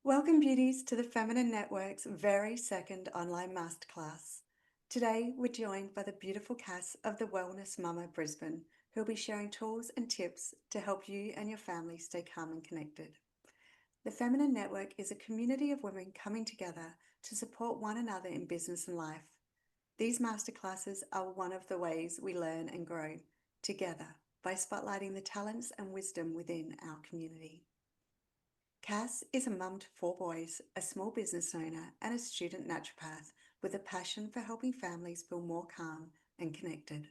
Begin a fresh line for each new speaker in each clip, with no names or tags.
Welcome, beauties, to the Feminine Network's very second online masterclass. Today, we're joined by the beautiful Cass of the Wellness Mumma Brisbane, who will be sharing tools and tips to help you and your family stay calm and connected. The Feminine Network is a community of women coming together to support one another in business and life. These masterclasses are one of the ways we learn and grow together by spotlighting the talents and wisdom within our community. Cass is a mum to 4 boys, a small business owner, and a student naturopath with a passion for helping families feel more calm and connected.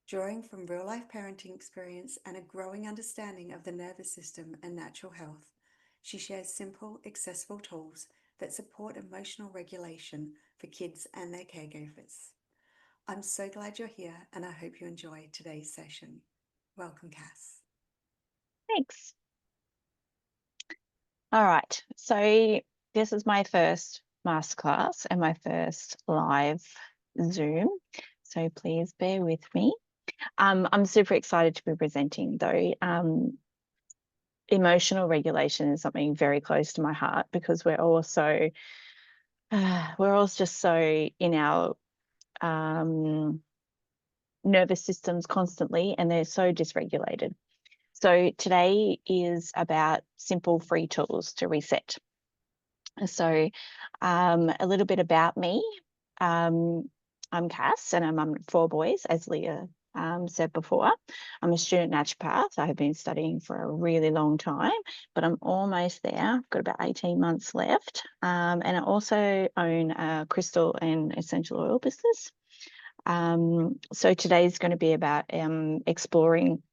Drawing from real-life parenting experience and a growing understanding of the nervous system and natural health, she shares simple, accessible tools that support emotional regulation for kids and their caregivers. I'm so glad you're here, and I hope you enjoy today's session. Welcome, Cass.
Thanks. All right, so this is my first masterclass and my first live Zoom, so please bear with me. I'm super excited to be presenting though. Emotional regulation is something very close to my heart because we're all just so in our nervous systems constantly, and they're so dysregulated. So today is about simple free tools to reset. So a little bit about me. I'm Cass and I'm a mum of 4 boys, as Leah said before. I'm a student naturopath. I have been studying for a really long time, but I'm almost there. I've got about 18 months left. And I also own a crystal and essential oil business. So today's going to be about exploring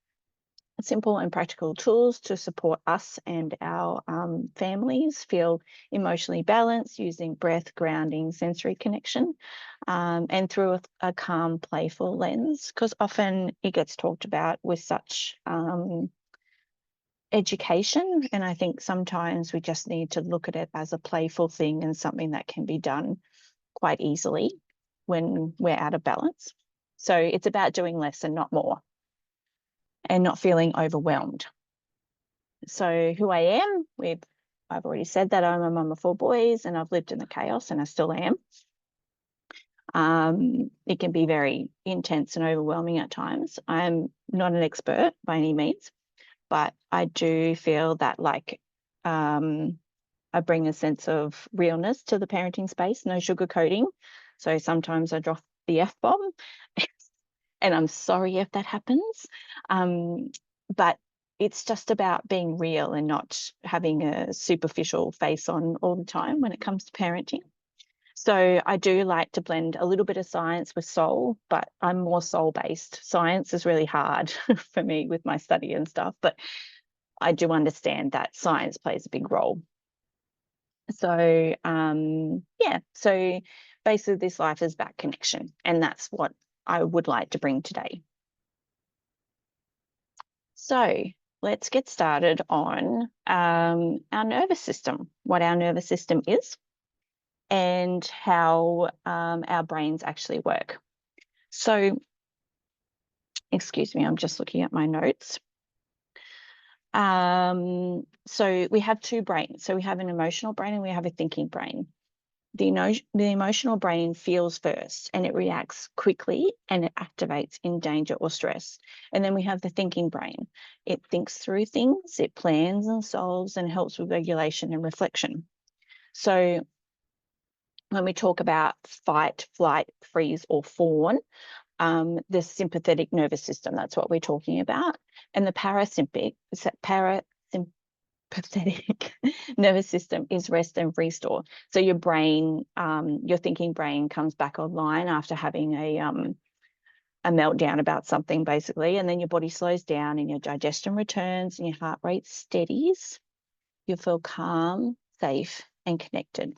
simple and practical tools to support us and our families feel emotionally balanced using breath, grounding, sensory connection, and through a calm, playful lens, because often it gets talked about with such education. And I think sometimes we just need to look at it as a playful thing and something that can be done quite easily when we're out of balance. So it's about doing less and not more, and not feeling overwhelmed. So who I am, I've already said that I'm a mum of 4 boys and I've lived in the chaos, and I still am. It can be very intense and overwhelming at times. I'm not an expert by any means, but I do feel that I bring a sense of realness to the parenting space, no sugarcoating. So sometimes I drop the F-bomb and I'm sorry if that happens. But it's just about being real and not having a superficial face on all the time when it comes to parenting. So I do like to blend a little bit of science with soul, but I'm more soul-based. Science is really hard for me with my study and stuff, but I do understand that science plays a big role. So so basically this life is about connection, and that's what I would like to bring today. So let's get started on our nervous system, what our nervous system is, and how our brains actually work. So, excuse me, I'm just looking at my notes. So we have 2 brains. So we have an emotional brain and we have a thinking brain. The emotional brain feels first and it reacts quickly and it activates in danger or stress. And then we have the thinking brain. It thinks through things, it plans and solves, and helps with regulation and reflection. So when we talk about fight, flight, freeze, or fawn, the sympathetic nervous system, that's what we're talking about. And the parasympathetic nervous system is rest and restore. So your brain, your thinking brain comes back online after having a meltdown about something, basically, and then your body slows down and your digestion returns and your heart rate steadies. You feel calm, safe, and connected.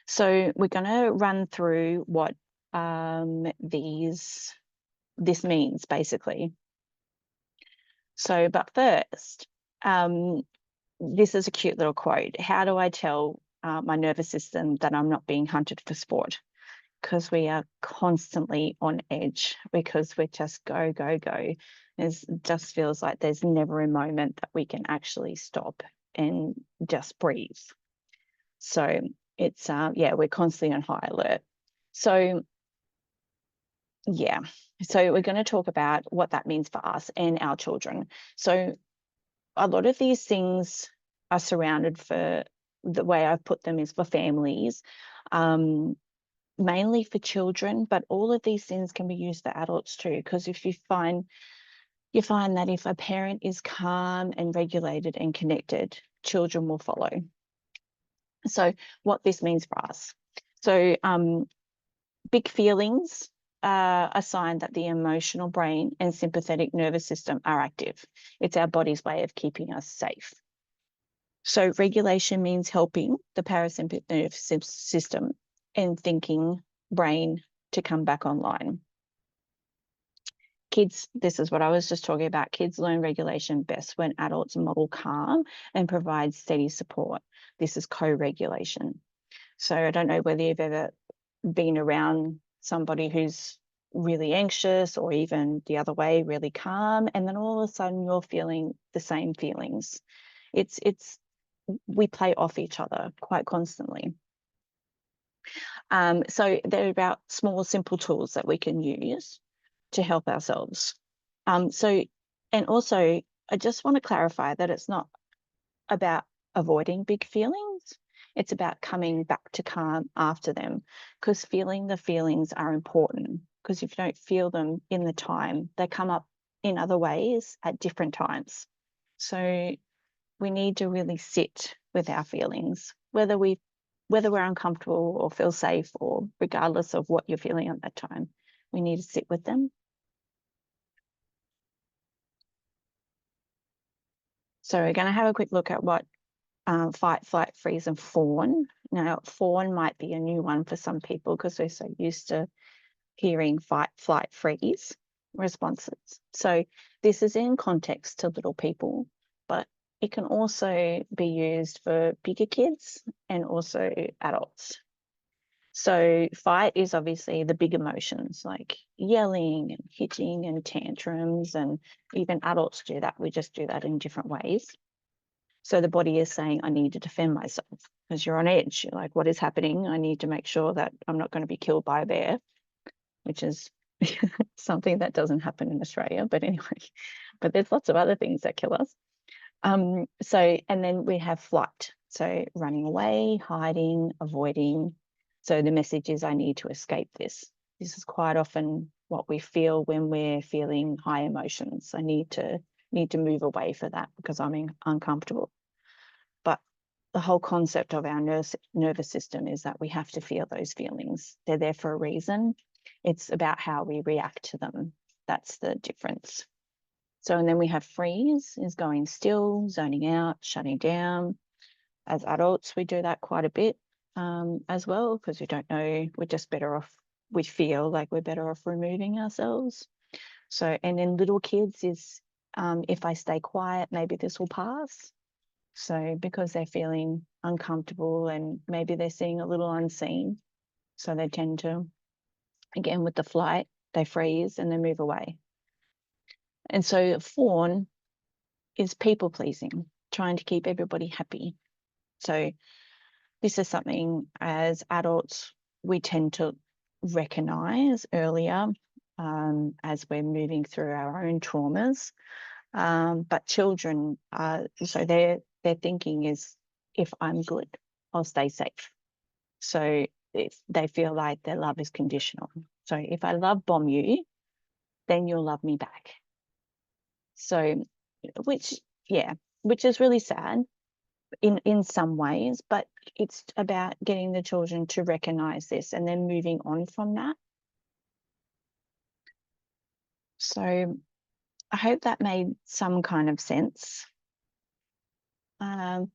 So we're going to run through what this means, basically. So, but first, this is a cute little quote. How do I tell my nervous system that I'm not being hunted for sport? Because we are constantly on edge, because we're just go, go, go. It just feels like there's never a moment that we can actually stop and just breathe. So it's, we're constantly on high alert. So yeah, so we're going to talk about what that means for us and our children. So a lot of these things are surrounded, for the way I've put them is for families, mainly for children, but all of these things can be used for adults too, because if you find that if a parent is calm and regulated and connected, children will follow. So what this means for us. So big feelings are a sign that the emotional brain and sympathetic nervous system are active. It's our body's way of keeping us safe. So regulation means helping the parasympathetic nervous system and thinking brain to come back online. Kids, this is what I was just talking about. Kids learn regulation best when adults model calm and provide steady support. This is co-regulation. So I don't know whether you've ever been around somebody who's really anxious, or even the other way, really calm, and then all of a sudden you're feeling the same feelings. We play off each other quite constantly. So they're about small, simple tools that we can use to help ourselves. And also, I just want to clarify that it's not about avoiding big feelings. It's about coming back to calm after them, because feeling the feelings are important, because if you don't feel them in the time, they come up in other ways at different times. So we need to really sit with our feelings, whether we're uncomfortable or feel safe, or regardless of what you're feeling at that time, we need to sit with them. So we're going to have a quick look at what fight, flight, freeze, and fawn. Now, fawn might be a new one for some people because we're so used to hearing fight, flight, freeze responses. So this is in context to little people, but it can also be used for bigger kids and also adults. So fight is obviously the big emotions, like yelling and hitting and tantrums, and even adults do that. We just do that in different ways. So the body is saying, I need to defend myself, because you're on edge. You're like, what is happening? I need to make sure that I'm not going to be killed by a bear, which is something that doesn't happen in Australia. But anyway, but there's lots of other things that kill us. And then we have flight. So running away, hiding, avoiding. So the message is, I need to escape this. This is quite often what we feel when we're feeling high emotions. I need to move away for that because I'm uncomfortable. But the whole concept of our nervous system is that we have to feel those feelings. They're there for a reason. It's about how we react to them. That's the difference. So, and then we have freeze, is going still, zoning out, shutting down. As adults, we do that quite a bit as well, because we don't know, we're just better off, we feel like we're better off removing ourselves. So, and then little kids is, if I stay quiet, maybe this will pass. So because they're feeling uncomfortable and maybe they're seeing a little unseen, so they tend to, again with the flight, they freeze and they move away. And so fawn is people pleasing, trying to keep everybody happy. So this is something as adults we tend to recognize earlier as we're moving through our own traumas. But children, so their thinking is, if I'm good, I'll stay safe. So if they feel like their love is conditional. So if I love bomb you, then you'll love me back. So, which is really sad in some ways, but it's about getting the children to recognize this and then moving on from that. So I hope that made some kind of sense. Now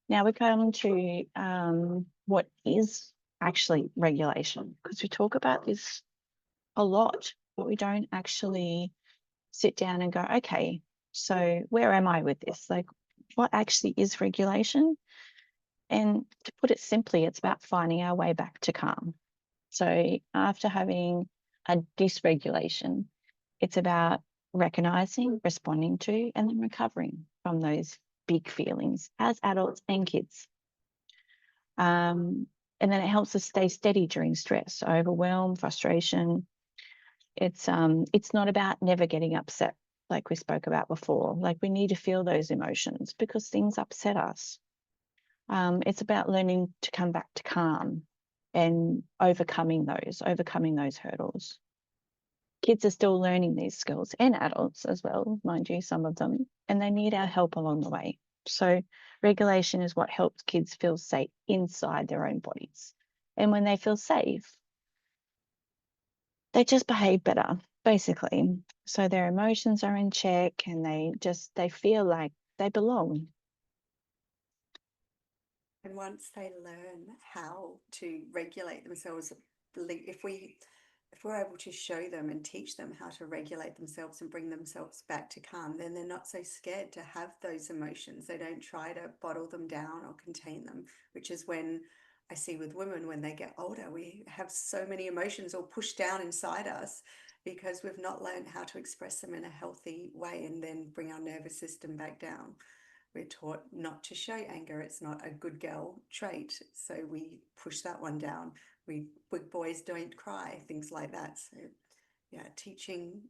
we come to what is actually regulation, because we talk about this a lot, but we don't actually sit down and go, okay, so where am I with this? Like, what actually is regulation? And to put it simply, it's about finding our way back to calm. So after having a dysregulation, it's about recognizing, responding to, and then recovering from those big feelings as adults and kids. And then it helps us stay steady during stress, overwhelm, frustration. It's not about never getting upset, like we spoke about before. Like, we need to feel those emotions because things upset us. It's about learning to come back to calm and overcoming those hurdles. Kids are still learning these skills, and adults as well, mind you, some of them, and they need our help along the way. So regulation is what helps kids feel safe inside their own bodies. And when they feel safe, they just behave better, basically. So their emotions are in check and they feel like they belong.
And once they learn how to regulate themselves, if we're able to show them and teach them how to regulate themselves and bring themselves back to calm, then they're not so scared to have those emotions. They don't try to bottle them down or contain them, which is when I see with women when they get older, we have so many emotions all pushed down inside us because we've not learned how to express them in a healthy way and then bring our nervous system back down. We're taught not to show anger. It's not a good girl trait. So we push that one down. Big boys don't cry, things like that. So yeah, teaching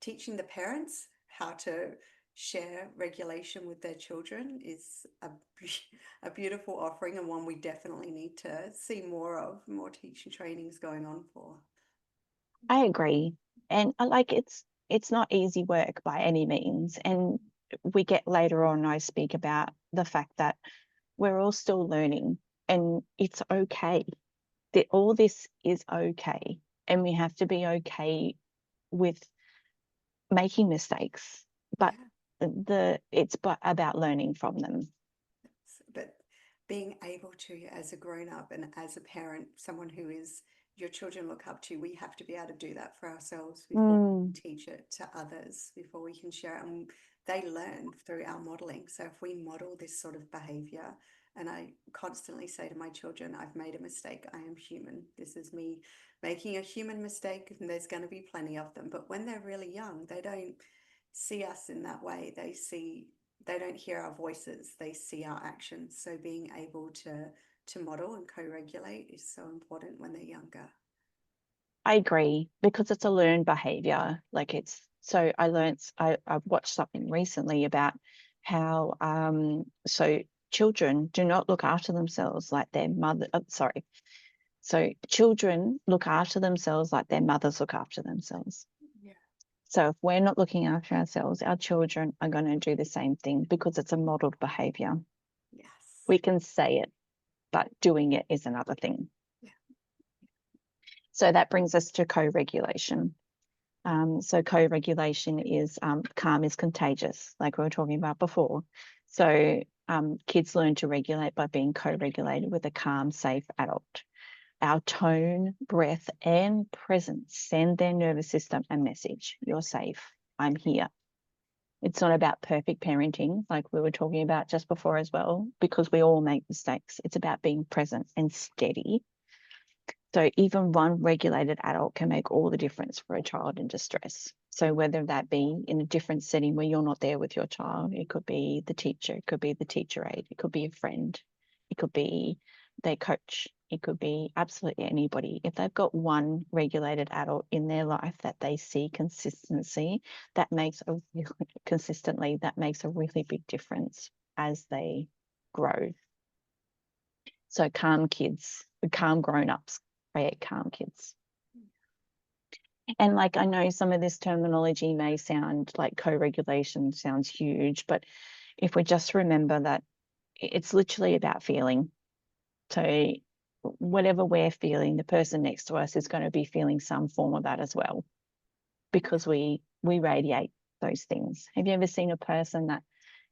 the parents how to share regulation with their children is a beautiful offering, and one we definitely need to see more of, more teaching trainings going on for.
I agree. And I like it's not easy work by any means. And we get later on, I speak about the fact that we're all still learning and it's okay. That all this is okay. And we have to be okay with making mistakes. But it's about learning from them.
But being able to, as a grown up and as a parent, someone who is your children look up to, we have to be able to do that for ourselves before we teach it to others, before we can share it. And they learn through our modeling. So if we model this sort of behavior, and I constantly say to my children, I've made a mistake. I am human. This is me making a human mistake, and there's going to be plenty of them. But when they're really young, they don't see us in that way. They don't hear our voices, they see our actions. So being able to model and co-regulate is so important when they're younger.
I agree, because it's a learned behavior. Like, it's so I watched something recently about how so children do not look after themselves like their mother sorry. So children look after themselves like their mothers look after themselves.
Yeah.
So if we're not looking after ourselves, our children are going to do the same thing because it's a modeled behavior.
Yes.
We can say it, but doing it is another thing.
Yeah.
So that brings us to co-regulation. So co-regulation is calm is contagious, like we were talking about before. So kids learn to regulate by being co-regulated with a calm, safe adult. Our tone, breath, and presence send their nervous system a message. You're safe. I'm here. It's not about perfect parenting, like we were talking about just before as well, because we all make mistakes. It's about being present and steady. So even one regulated adult can make all the difference for a child in distress. So whether that be in a different setting where you're not there with your child, it could be the teacher, it could be the teacher aide, it could be a friend, it could be their coach, it could be absolutely anybody. If they've got one regulated adult in their life that they see consistently, that makes a really big difference as they grow. So calm kids, calm grown-ups create calm kids. And like, I know some of this terminology may sound like co-regulation sounds huge, but if we just remember that it's literally about feeling. So whatever we're feeling, the person next to us is going to be feeling some form of that as well, because we radiate those things. Have you ever seen a person that,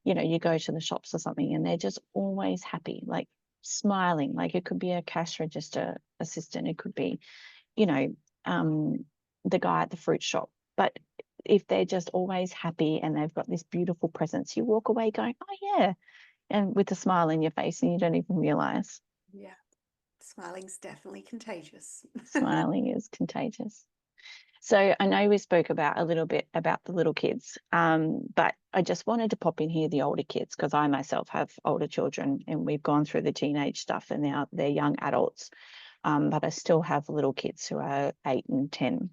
you go to the shops or something and they're just always happy, like smiling? Like, it could be a cash register assistant, it could be, the guy at the fruit shop. But if they're just always happy and they've got this beautiful presence, you walk away going, oh yeah, and with a smile in your face, and you don't even realize.
Yeah. Smiling's definitely contagious.
Smiling is contagious. So I know we spoke about a little bit about the little kids, but I just wanted to pop in here the older kids because I myself have older children and we've gone through the teenage stuff and now they're young adults. But I still have little kids who are 8 and 10.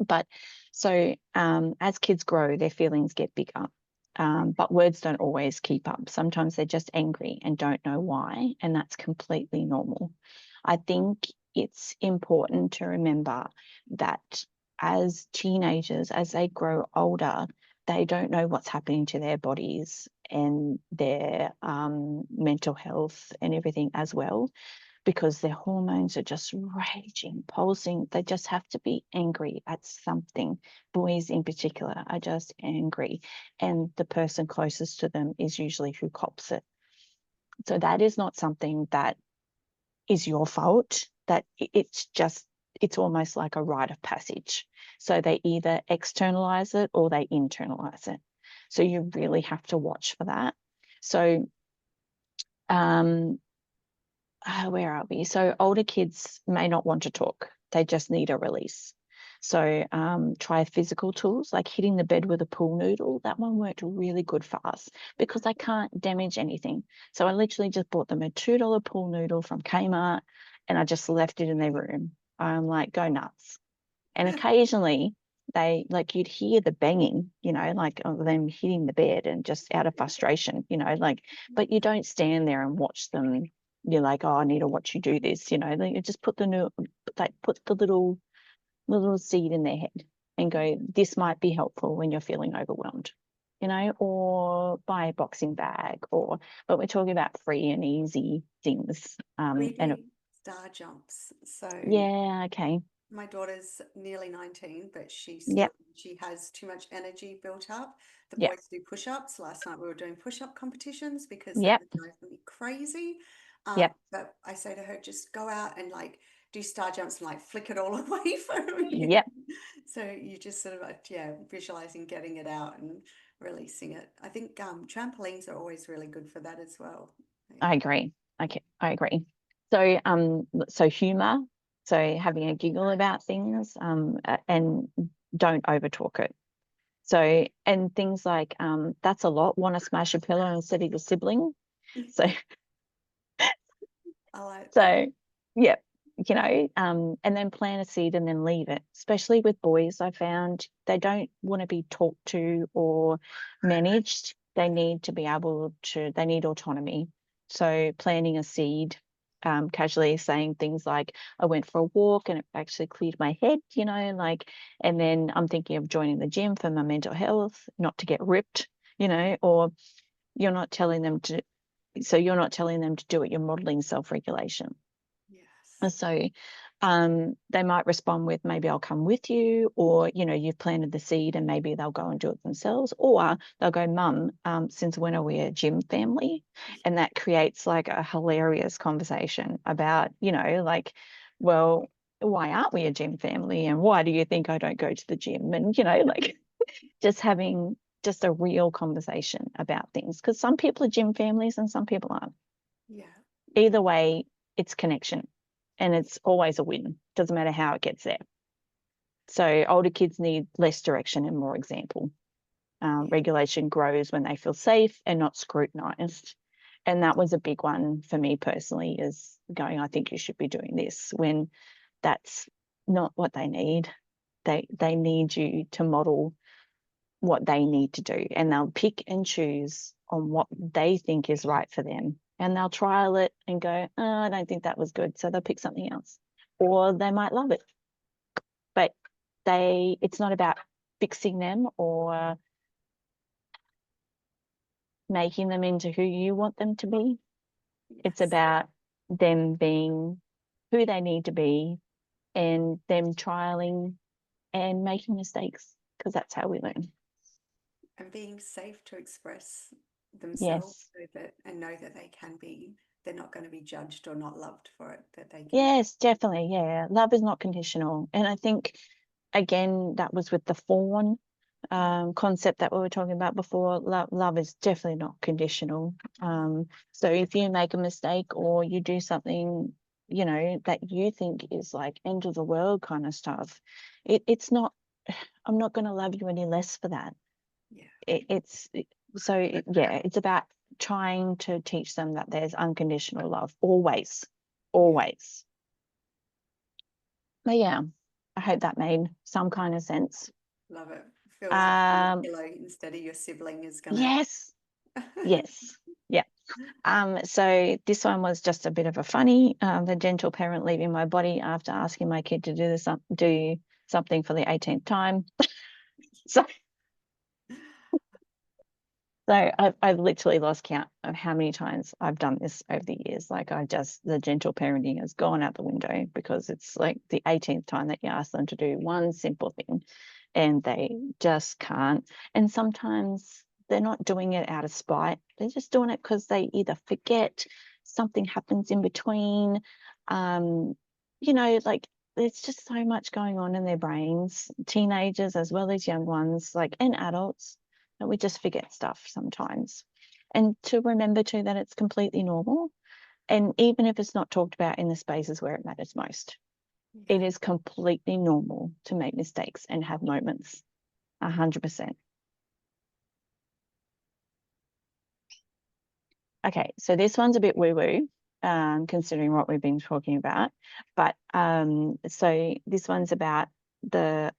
But so as kids grow, their feelings get bigger. But words don't always keep up. Sometimes they're just angry and don't know why, and that's completely normal. I think it's important to remember that as teenagers, as they grow older, they don't know what's happening to their bodies and their mental health and everything as well, because their hormones are just raging, pulsing. They just have to be angry at something. Boys in particular are just angry, and the person closest to them is usually who cops it. So that is not something that is your fault. That it's almost like a rite of passage. So they either externalize it or they internalize it. So you really have to watch for that. So where are we? So older kids may not want to talk. They just need a release. So try physical tools like hitting the bed with a pool noodle. That one worked really good for us because I can't damage anything. So I literally just bought them a $2 pool noodle from Kmart and I just left it in their room. I'm like, go nuts. And occasionally they like you'd hear the banging, like of them hitting the bed and just out of frustration, like, but you don't stand there and watch them. You're like, oh, I need to watch you do this, like you just put the little seed in their head and go, this might be helpful when you're feeling overwhelmed, or buy a boxing bag but we're talking about free and easy things.
We
And
do star jumps. So
yeah, okay.
my daughter's nearly 19, but
Yep,
she has too much energy built up. The
yep,
boys do push-ups. Last night we were doing push-up competitions because they
yep,
were driving me crazy.
yep,
But I say to her, just go out and like do star jumps and like flick it all away from you.
yep.
So you just sort of visualizing getting it out and releasing it. I think trampolines are always really good for that as well.
I agree. Okay, I agree. So humor, so having a giggle about things, and don't overtalk it. So, and things like that's a lot. Want to smash a pillow instead of your sibling. So,
I like that.
so yeah, and then plant a seed and then leave it. Especially with boys, I found they don't want to be talked to or managed. They need to be able to. They need autonomy. So planting a seed, casually saying things like, I went for a walk and it actually cleared my head, and then I'm thinking of joining the gym for my mental health, not to get ripped, or you're not telling them to, so you're not telling them to do it, you're modeling self-regulation.
Yes.
So they might respond with, maybe I'll come with you, or, you've planted the seed and maybe they'll go and do it themselves, or they'll go, Mum, since when are we a gym family? And that creates like a hilarious conversation about, like, well, why aren't we a gym family? And why do you think I don't go to the gym? And, like just having just a real conversation about things, because some people are gym families and some people aren't.
Yeah.
Either way, it's connection and it's always a win. Doesn't matter how it gets there. So older kids need less direction and more example. Regulation grows when they feel safe and not scrutinized. And that was a big one for me personally, is going, I think you should be doing this, when that's not what they need. They need you to model what they need to do, and they'll pick and choose on what they think is right for them, and they'll trial it and go, oh, I don't think that was good, so they'll pick something else, or they might love it. But it's not about fixing them or making them into who you want them to be. It's
Yes.
about them being who they need to be and them trialing and making mistakes, because that's how we learn.
And being safe to express themselves
Yes.
so that and know that they're not going to be judged or not loved for it, that they can.
Yes, definitely. Yeah. Love is not conditional. And I think, again, that was with the fawn concept that we were talking about before. Love is definitely not conditional. So if you make a mistake or you do something you know, that you think is like end of the world kind of stuff. It's not, I'm not going to love you any less for that.
Yeah.
It's about trying to teach them that there's unconditional love always,
Yeah.
always. But yeah, I hope that made some kind of sense.
Love it. Feels like
Um,
pillow instead of your sibling is gonna.
yes, yes, yeah. So this one was just a bit of a funny, the gentle parent leaving my body after asking my kid to do something for the 18th time. So I've literally lost count of how many times I've done this over the years. Like the gentle parenting has gone out the window because it's like the 18th time that you ask them to do one simple thing and they just can't. And sometimes they're not doing it out of spite. They're just doing it because they either forget, something happens in between. Like there's just so much going on in their brains, teenagers as well as young ones, like, and adults, that we just forget stuff sometimes. And to remember too that it's completely normal. And even if it's not talked about in the spaces where it matters most, it is completely normal to make mistakes and have moments. 100%. Okay, so this one's a bit woo-woo, considering what we've been talking about. But so this one's about the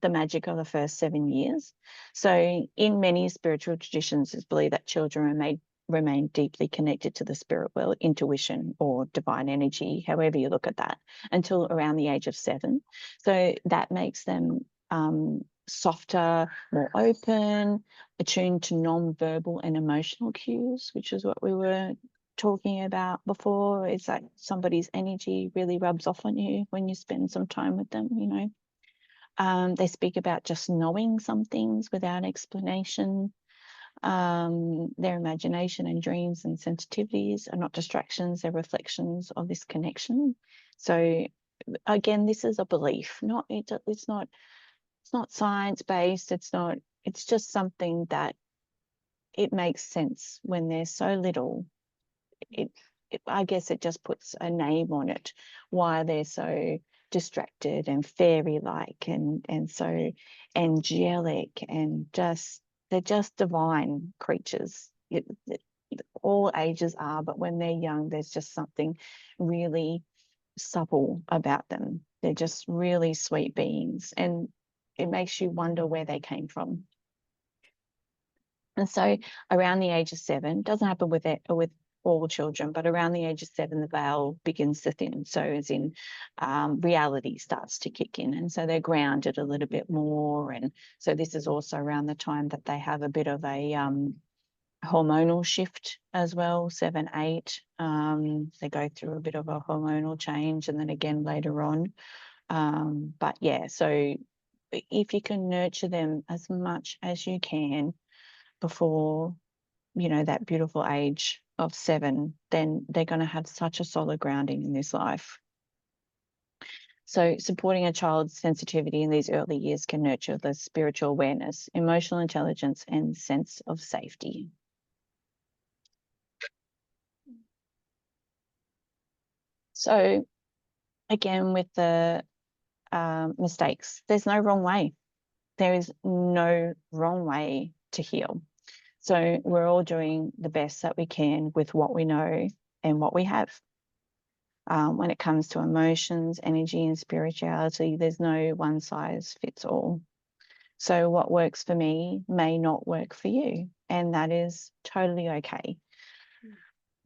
magic of the first 7 years. So in many spiritual traditions, it's believed that children remain deeply connected to the spirit world, intuition, or divine energy, however you look at that, until around the age of 7. So that makes them softer, more open, attuned to non-verbal and emotional cues, which is what we were talking about before. It's like somebody's energy really rubs off on you when you spend some time with them, you know. They speak about just knowing some things without explanation. Their imagination and dreams and sensitivities are not distractions, they're reflections of this connection. So again, this is a belief, it's not science-based, it's just something that it makes sense when they're so little. I guess it just puts a name on it, why they're so distracted and fairy-like and so angelic and they're just divine creatures. All ages are, but when they're young, there's just something really supple about them. They're just really sweet beings, and it makes you wonder where they came from. And so around the age of 7, doesn't happen with all children, but around the age of 7, the veil begins to thin. So as in reality starts to kick in. And so they're grounded a little bit more. And so this is also around the time that they have a bit of a hormonal shift as well, 7, 8. They go through a bit of a hormonal change and then again later on. But yeah, so if you can nurture them as much as you can before, you know, that beautiful age of 7, then they're going to have such a solid grounding in this life. So supporting a child's sensitivity in these early years can nurture the spiritual awareness, emotional intelligence, and sense of safety. So again, with the mistakes, there's no wrong way. There is no wrong way to heal. So we're all doing the best that we can with what we know and what we have. When it comes to emotions, energy, and spirituality, there's no one size fits all. So what works for me may not work for you, and that is totally okay.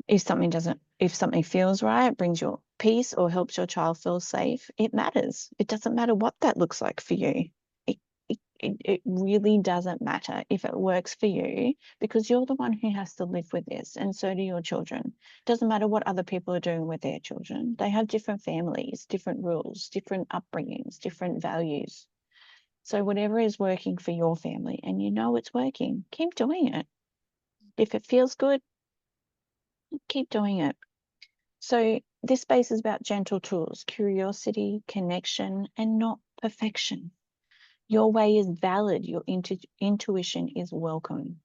If something feels right, brings you peace, or helps your child feel safe, it matters. It doesn't matter what that looks like for you. It really doesn't matter if it works for you, because you're the one who has to live with this, and so do your children. It doesn't matter what other people are doing with their children. They have different families, different rules, different upbringings, different values. So whatever is working for your family and you know it's working, keep doing it. If it feels good, keep doing it. So this space is about gentle tools, curiosity, connection, and not perfection. Your way is valid. Your intuition is welcome.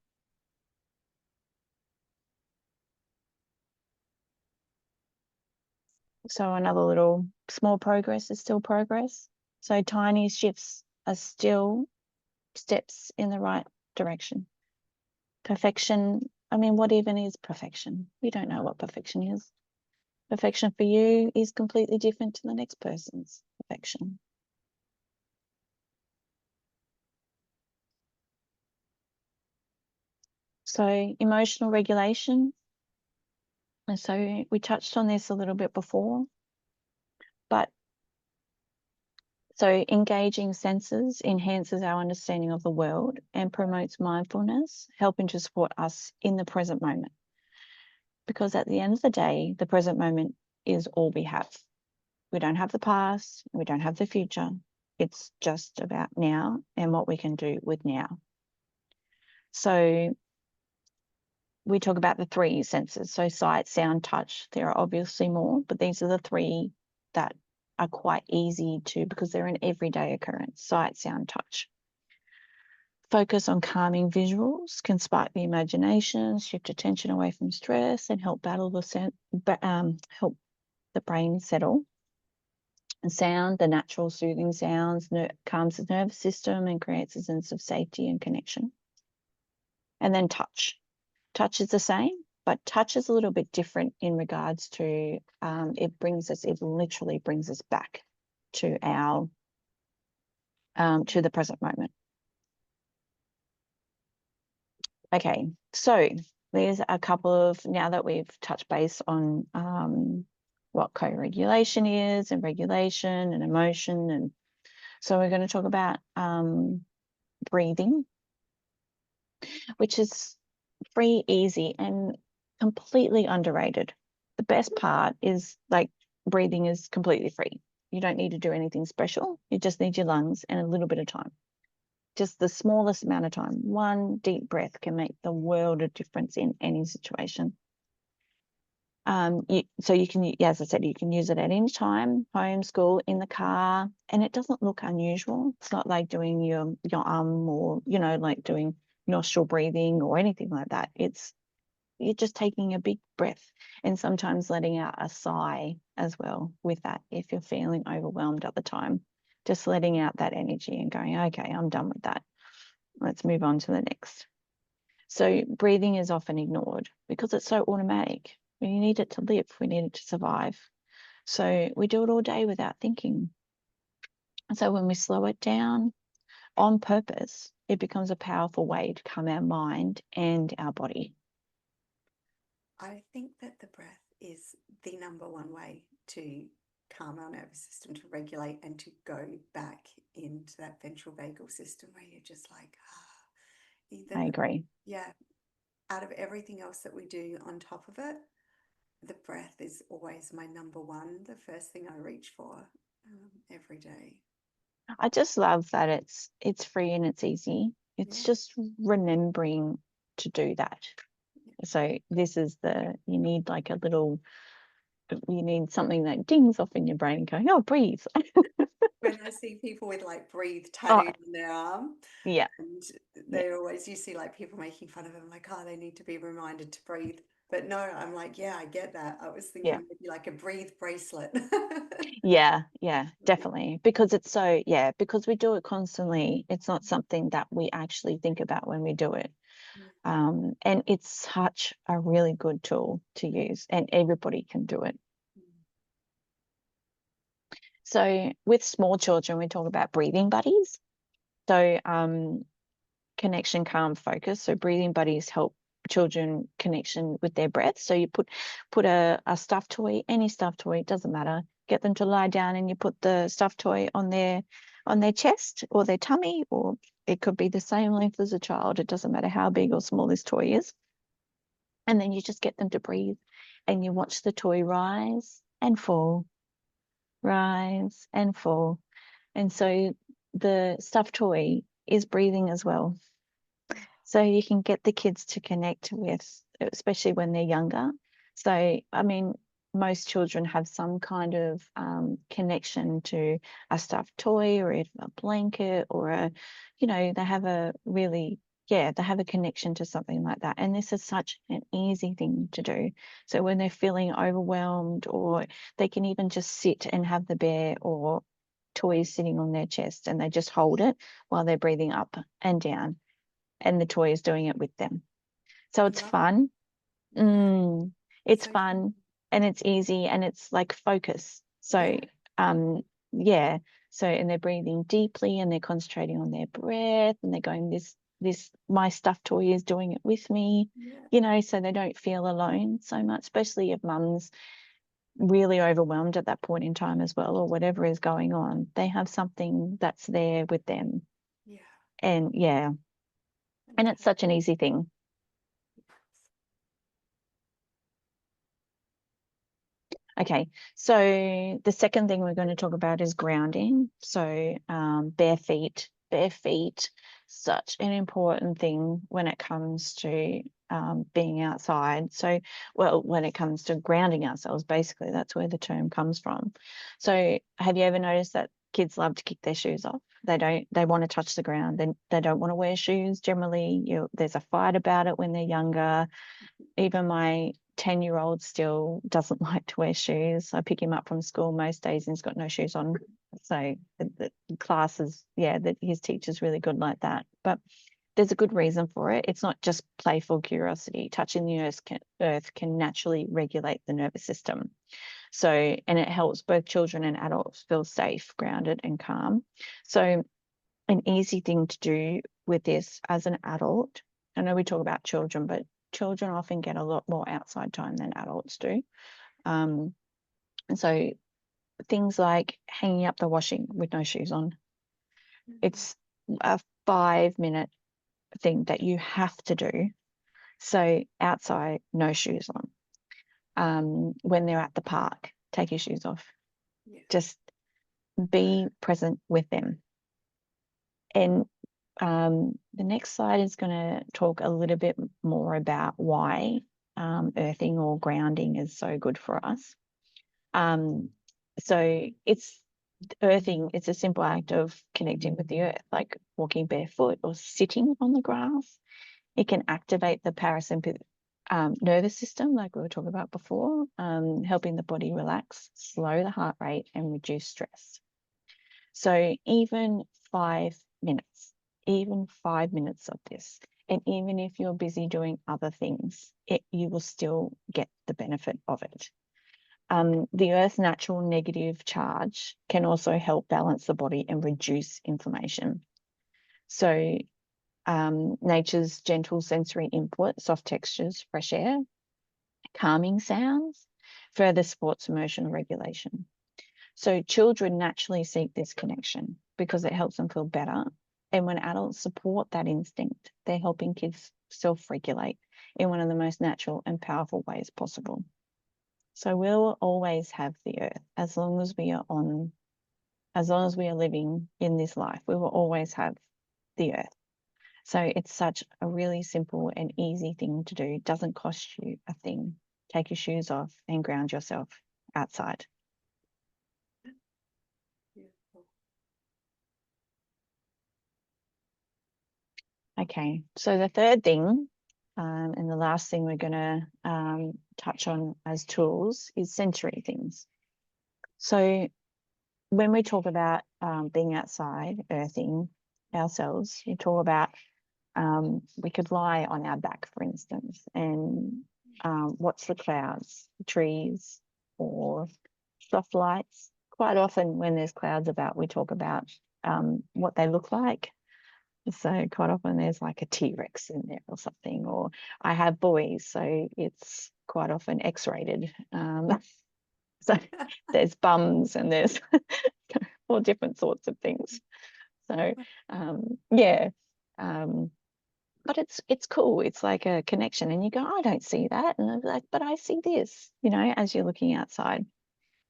So another little small progress is still progress. So tiny shifts are still steps in the right direction. Perfection, I mean, what even is perfection? You don't know what perfection is. Perfection for you is completely different to the next person's perfection. So emotional regulation. And so we touched on this a little bit before, but so engaging senses enhances our understanding of the world and promotes mindfulness, helping to support us in the present moment. Because at the end of the day, the present moment is all we have. We don't have the past, we don't have the future. It's just about now and what we can do with now. So we talk about the three senses, so sight, sound, touch. There are obviously more, but these are the three that are quite easy to, because they're an everyday occurrence: sight, sound, touch. Focus on calming visuals can spark the imagination, shift attention away from stress, and help help the brain settle. And sound, the natural soothing sounds, calms the nervous system and creates a sense of safety and connection. And then touch. Touch is the same, but touch is a little bit different in regards to it literally brings us back to our to the present moment. Okay, so there's a couple of, now that we've touched base on what co-regulation is and regulation and emotion, and so we're going to talk about breathing, which is free, easy, and completely underrated. The best part is, like, breathing is completely free. You don't need to do anything special. You just need your lungs and a little bit of time. Just the smallest amount of time. One deep breath can make the world of difference in any situation. So you can, as I said, you can use it at any time, home, school, in the car, and it doesn't look unusual. It's not like doing your or, like doing nostril breathing or anything like that. You're just taking a big breath and sometimes letting out a sigh as well with that if you're feeling overwhelmed at the time. Just letting out that energy and going, okay, I'm done with that. Let's move on to the next. So breathing is often ignored because it's so automatic. We need it to live. We need it to survive. So we do it all day without thinking. So when we slow it down on purpose, it becomes a powerful way to calm our mind and our body.
I think that the breath is the number one way to calm our nervous system, to regulate and to go back into that ventral vagal system where you're just like,
I
even,
agree.
yeah, out of everything else that we do on top of it, the breath is always my number one, the first thing I reach for every day.
I just love that it's free and it's easy. It's
Yeah.
just remembering to do that.
Yeah.
So this is you need something that dings off in your brain going, oh, breathe.
When I see people with like breathe
Oh,
tattooed on their arm,
yeah,
and
yeah,
you see like people making fun of them, like, oh, they need to be reminded to breathe. But no, I'm like, yeah, I get that. I was
yeah.
thinking maybe like a breathe bracelet.
Yeah, definitely. Because because we do it constantly. It's not something that we actually think about when we do it. And it's such a really good tool to use, and everybody can do it. So with small children, we talk about breathing buddies. So connection, calm, focus. So breathing buddies help children connection with their breath. So you put a stuffed toy, any stuffed toy, it doesn't matter. Get them to lie down and you put the stuffed toy on their chest or their tummy, or it could be the same length as a child. It doesn't matter how big or small this toy is. And then you just get them to breathe and you watch the toy rise and fall, rise and fall. And so the stuffed toy is breathing as well. So you can get the kids to connect with, especially when they're younger. So, I mean, most children have some kind of connection to a stuffed toy or a blanket or they have a really yeah, they have a connection to something like that. And this is such an easy thing to do. So when they're feeling overwhelmed, or they can even just sit and have the bear or toys sitting on their chest, and they just hold it while they're breathing up and down, and the toy is doing it with them. So
I
it's
love it.
fun.
Yeah.
It's
So
fun and it's easy and it's like focus. So
yeah.
yeah. So, and they're breathing deeply and they're concentrating on their breath, and they're going, this my stuffed toy is doing it with me,
Yeah.
you know, so they don't feel alone so much, especially if mum's really overwhelmed at that point in time as well, or whatever is going on. They have something that's there with them.
Yeah.
And yeah, and it's such an easy thing. Okay, so the second thing we're going to talk about is grounding. So bare feet, such an important thing when it comes to being outside. So, well, when it comes to grounding ourselves, basically, that's where the term comes from. So have you ever noticed that kids love to kick their shoes off? They want to touch the ground. They don't want to wear shoes generally. There's a fight about it when they're younger. Even my 10-year-old still doesn't like to wear shoes. I pick him up from school most days and he's got no shoes on. So the classes, yeah, that his teacher's really good like that. But there's a good reason for it. It's not just playful curiosity. Touching the earth can naturally regulate the nervous system. So, and it helps both children and adults feel safe, grounded, and calm. So, an easy thing to do with this as an adult, I know we talk about children, but children often get a lot more outside time than adults do. And so things like hanging up the washing with no shoes on, it's a 5-minute thing that you have to do. So outside, no shoes on. When they're at the park, take your shoes off.
Yeah.
Just be present with them. And the next slide is going to talk a little bit more about why earthing or grounding is so good for us. So it's earthing, it's a simple act of connecting with the earth, like walking barefoot or sitting on the grass. It can activate the parasympathetic nervous system, like we were talking about before, helping the body relax, slow the heart rate, and reduce stress. So even 5 minutes, even 5 minutes of this, and even if you're busy doing other things, you will still get the benefit of it. The Earth's natural negative charge can also help balance the body and reduce inflammation. So nature's gentle sensory input, soft textures, fresh air, calming sounds, further supports emotional regulation. So children naturally seek this connection because it helps them feel better. And when adults support that instinct, they're helping kids self-regulate in one of the most natural and powerful ways possible. So we'll always have the earth as long as we are living in this life, we will always have the earth. So it's such a really simple and easy thing to do. It doesn't cost you a thing. Take your shoes off and ground yourself outside.
Beautiful.
Okay, so the third thing and the last thing we're going to touch on as tools is sensory things. So when we talk about being outside, earthing ourselves, you talk about we could lie on our back, for instance, and watch the clouds, the trees, or soft lights. Quite often when there's clouds about, we talk about what they look like. So quite often there's like a T-Rex in there or something, or I have boys, so it's quite often X-rated. So there's bums and there's all different sorts of things. So yeah, but it's cool. It's like a connection, and you go, I don't see that, and I'm like, but I see this, you know, as you're looking outside.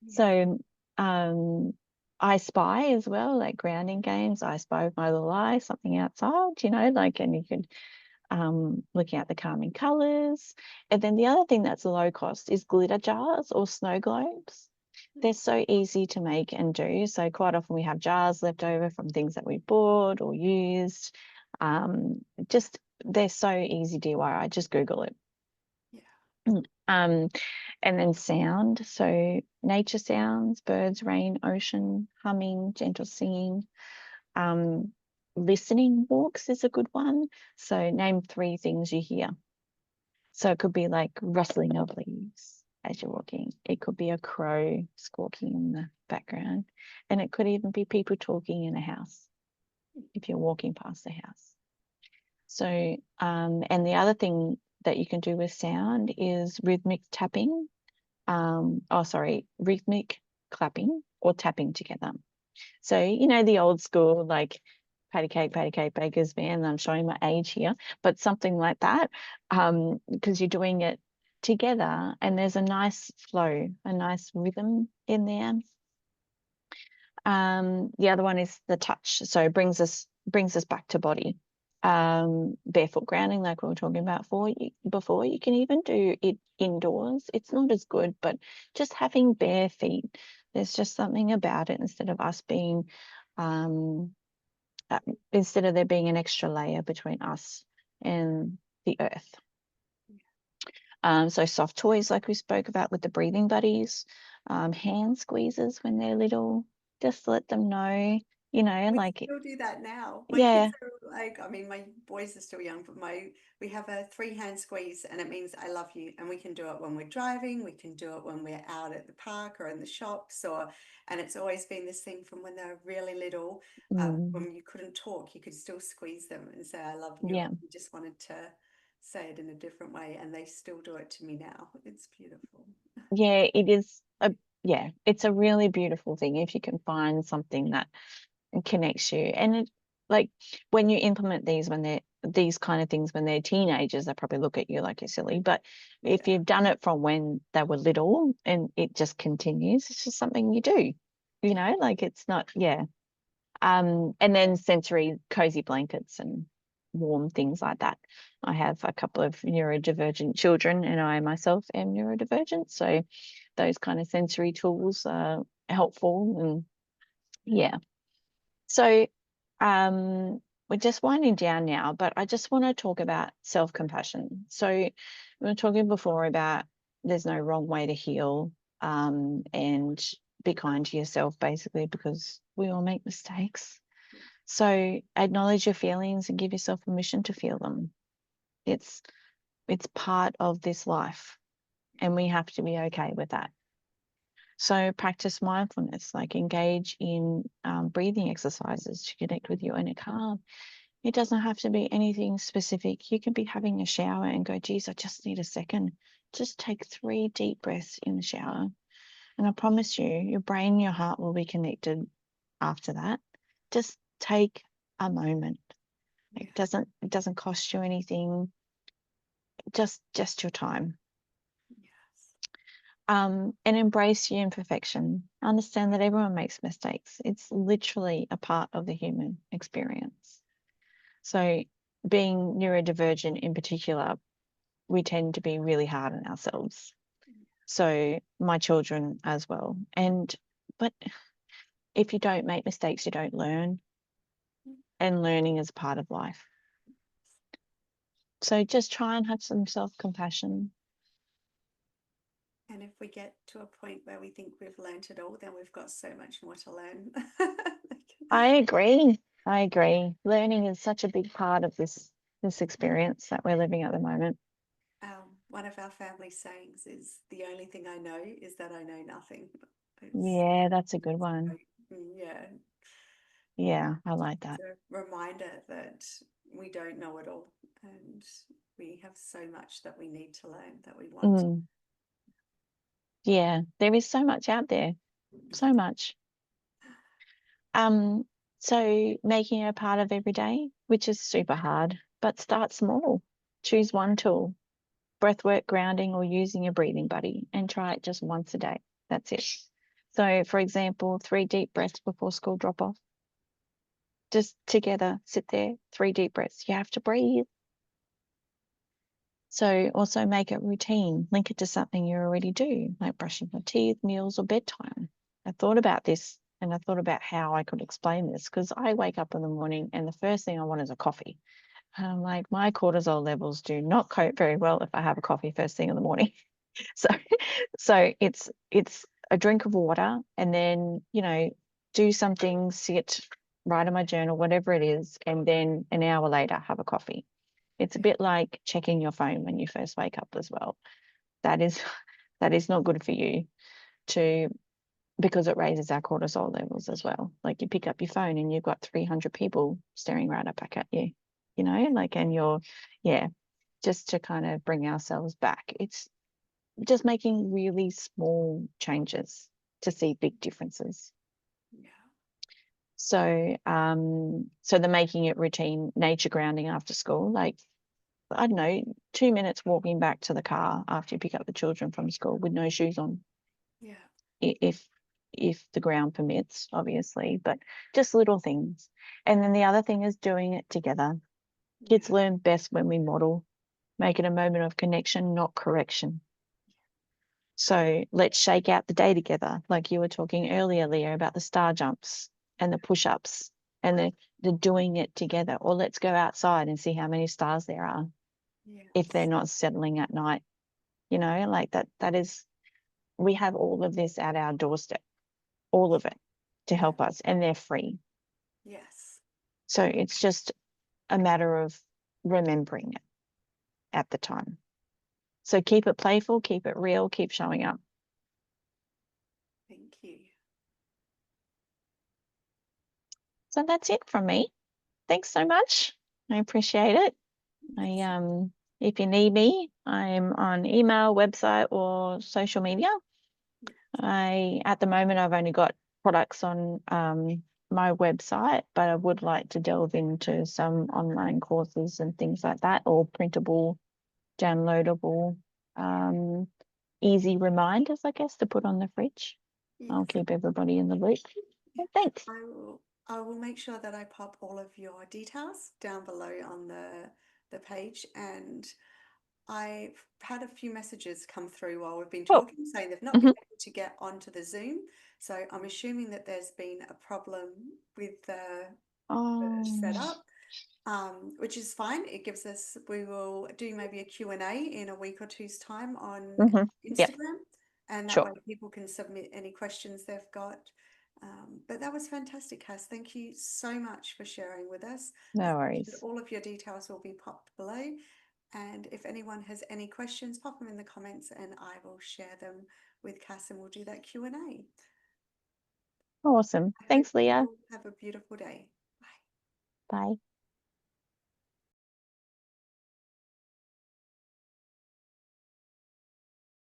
Yeah.
So I spy as well, like grounding games. I spy with my little eye, something outside, you know, like, and you can looking at the calming colors. And then the other thing that's low cost is glitter jars or snow globes. They're so easy to make and do. So quite often we have jars left over from things that we bought or used. Just they're so easy DIY. Just Google it.
Yeah.
And then sound. So nature sounds, birds, rain, ocean, humming, gentle singing. Listening walks is a good one. So name 3 things you hear. So it could be like rustling of leaves as you're walking. It could be a crow squawking in the background. And it could even be people talking in a house if you're walking past the house. So, and the other thing that you can do with sound is rhythmic tapping. Rhythmic clapping or tapping together. So, you know, the old school, like patty cake, baker's man. I'm showing my age here, but something like that, because you're doing it together and there's a nice flow, a nice rhythm in there. The other one is the touch. So it brings us back to body. Barefoot grounding, like we were talking about before, you can even do it indoors. It's not as good, but just having bare feet, there's just something about it instead of us being, instead of there being an extra layer between us and the earth. So soft toys, like we spoke about with the breathing buddies, hand squeezes when they're little, just let them know, you know,
We
like,
still do that now. My kids
yeah,
are like, I mean, my boys are still young, but we have a 3-hand squeeze, and it means I love you. And we can do it when we're driving, we can do it when we're out at the park or in the shops, and it's always been this thing from when they were really little, when you couldn't talk, you could still squeeze them and say, I love you.
yeah.
Or you just wanted to say it in a different way, and they still do it to me now. It's beautiful.
Yeah, it is it's a really beautiful thing if you can find something that connects you. And it, like, when you implement these kind of things when they're teenagers, they probably look at you like you're silly. But if
Yeah.
you've done it from when they were little and it just continues, it's just something you do, you know, like it's not, yeah. And then sensory cozy blankets and warm things like that. I have a couple of neurodivergent children and I myself am neurodivergent. So those kind of sensory tools are helpful. And yeah. So we're just winding down now, but I just want to talk about self-compassion. So we were talking before about there's no wrong way to heal, and be kind to yourself, basically, because we all make mistakes. So acknowledge your feelings and give yourself permission to feel them. It's part of this life, and we have to be okay with that. So practice mindfulness, like engage in breathing exercises to connect with your inner calm. It doesn't have to be anything specific. You can be having a shower and go, geez, I just need a second. Just take 3 deep breaths in the shower. And I promise you, your brain and your heart will be connected after that. Just take a moment. It doesn't cost you anything. Just your time.
Yes.
And embrace your imperfection. Understand that everyone makes mistakes. It's literally a part of the human experience. So being neurodivergent in particular, we tend to be really hard on ourselves. So my children as well. But if you don't make mistakes, you don't learn. And learning is part of life. So just try and have some self-compassion.
And if we get to a point where we think we've learnt it all, then we've got so much more to learn.
I agree. I agree. Learning is such a big part of this experience that we're living at the moment.
One of our family sayings is, the only thing I know is that I know nothing.
Yeah, that's a good one.
Yeah,
Yeah, I like
it's
that.
a reminder that we don't know it all, and we have so much that we need to learn, that we want to.
Mm, yeah, there is so much out there, so much. So making it a part of every day, which is super hard, but start small. Choose one tool, breathwork, grounding, or using a breathing buddy, and try it just once a day. That's it. So, for example, 3 deep breaths before school drop off. Just together, sit there, 3 deep breaths. You have to breathe. So also make it routine. Link it to something you already do, like brushing your teeth, meals, or bedtime. I thought about this and I thought about how I could explain this, because I wake up in the morning and the first thing I want is a coffee. And I'm like, my cortisol levels do not cope very well if I have a coffee first thing in the morning. So so it's a drink of water and then, do something, sit, write in my journal, whatever it is, and then an hour later have a coffee. It's a
Yeah.
bit like checking your phone when you first wake up as well. That is that is not good for you to because it raises our cortisol levels as well. Like you pick up your phone and you've got 300 people staring right up back at you, and yeah, just to kind of bring ourselves back. It's just making really small changes to see big differences.
Yeah.
So the making it routine, nature grounding after school, like, I don't know, 2 minutes walking back to the car after you pick up the children from school with no shoes on,
Yeah.
if the ground permits, obviously, but just little things. And then the other thing is doing it together.
Yeah.
Kids learn best when we model, make it a moment of connection, not correction. So let's shake out the day together, like you were talking earlier, Leah, about the star jumps and the push-ups and the doing it together. Or let's go outside and see how many stars there are if they're
Yes.
not settling at night. Like that is, we have all of this at our doorstep, all of it to
Yeah.
help us, and they're free.
Yes.
So it's just a matter of remembering it at the time. So keep it playful, keep it real, keep showing up.
Thank you.
So that's it from me. Thanks so much. I appreciate it. I
Yes.
If you need me, I'm on email, website, or social media.
Yeah.
At the moment I've only got products on my website, but I would like to delve into some online courses and things like that, or printable, downloadable, easy reminders, I guess, to put on the fridge. I'll
Yes.
keep everybody in the loop.
Yeah.
Well, thanks.
I will make sure that I pop all of your details down below on the page, and I've had a few messages come through while we've been
Oh,
talking saying they've not been
hmm
able to get onto the Zoom. So I'm assuming that there's been a problem with the
oh,
setup, which is fine. It gives us, we will do maybe a Q&A in a week or two's time on
hmm Yep,
Instagram, and that
sure.
way people can submit any questions they've got. But that was fantastic, Cass. Thank you so much for sharing with us. As
No
mentioned,
worries.
all of your details will be popped below. And if anyone has any questions, pop them in the comments and I will share them with Cass and we'll do that Q&A.
Awesome.
I hope
Thanks,
you
Leah.
all have a beautiful day. Bye.
Bye.